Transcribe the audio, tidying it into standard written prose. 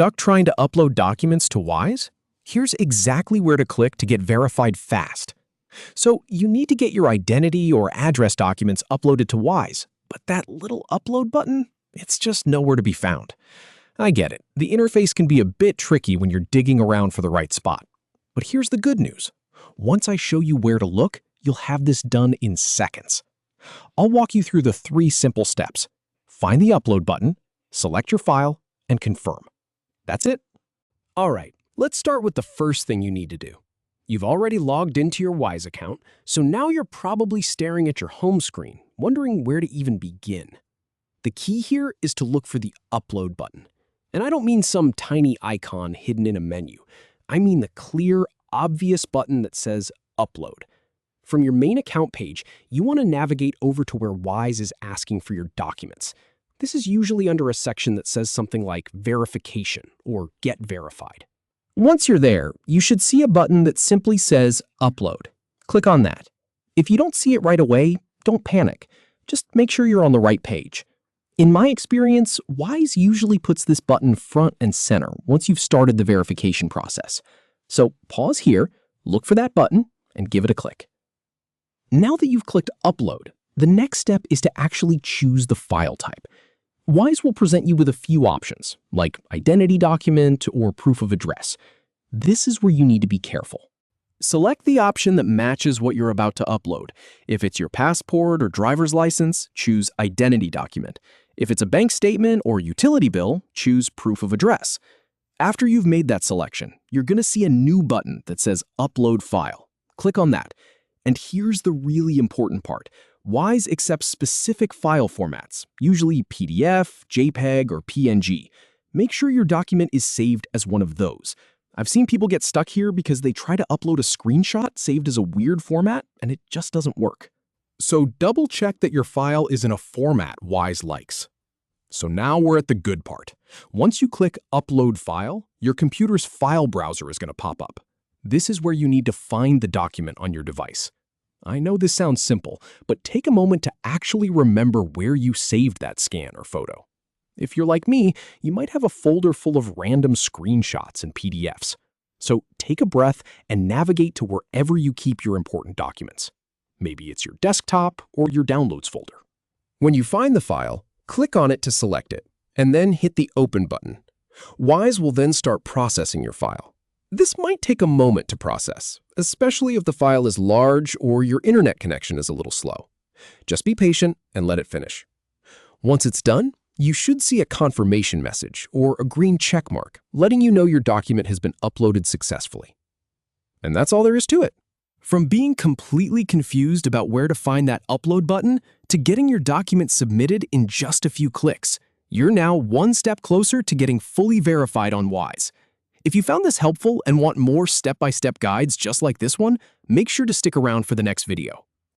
Stuck trying to upload documents to Wise? Here's exactly where to click to get verified fast. So you need to get your identity or address documents uploaded to Wise, but that little upload button, it's just nowhere to be found. I get it. The interface can be a bit tricky when you're digging around for the right spot. But here's the good news. Once I show you where to look, you'll have this done in seconds. I'll walk you through the 3 simple steps. Find the upload button, select your file, and confirm. That's it. All right, let's start with the first thing you need to do. You've already logged into your Wise account, so now you're probably staring at your home screen, wondering where to even begin. The key here is to look for the upload button. And I don't mean some tiny icon hidden in a menu. I mean the clear, obvious button that says Upload. From your main account page, you want to navigate over to where Wise is asking for your documents. This is usually under a section that says something like Verification or Get Verified. Once you're there, you should see a button that simply says Upload. Click on that. If you don't see it right away, don't panic. Just make sure you're on the right page. In my experience, Wise usually puts this button front and center once you've started the verification process. So pause here, look for that button, and give it a click. Now that you've clicked Upload, the next step is to actually choose the file type. Wise will present you with a few options, like identity document or proof of address. This is where you need to be careful. Select the option that matches what you're about to upload. If it's your passport or driver's license, choose Identity Document. If it's a bank statement or utility bill, choose Proof of Address. After you've made that selection, you're going to see a new button that says Upload File. Click on that. And here's the really important part. Wise accepts specific file formats, usually PDF, JPEG, or PNG. Make sure your document is saved as one of those. I've seen people get stuck here because they try to upload a screenshot saved as a weird format, and it just doesn't work. So double check that your file is in a format Wise likes. So now we're at the good part. Once you click Upload File, your computer's file browser is going to pop up. This is where you need to find the document on your device. I know this sounds simple, but take a moment to actually remember where you saved that scan or photo. If you're like me, you might have a folder full of random screenshots and PDFs. So take a breath and navigate to wherever you keep your important documents. Maybe it's your desktop or your Downloads folder. When you find the file, click on it to select it, and then hit the Open button. Wise will then start processing your file. This might take a moment to process, especially if the file is large or your internet connection is a little slow. Just be patient and let it finish. Once it's done, you should see a confirmation message or a green check mark letting you know your document has been uploaded successfully. And that's all there is to it. From being completely confused about where to find that upload button to getting your document submitted in just a few clicks, you're now one step closer to getting fully verified on Wise. If you found this helpful and want more step-by-step guides just like this one, make sure to stick around for the next video.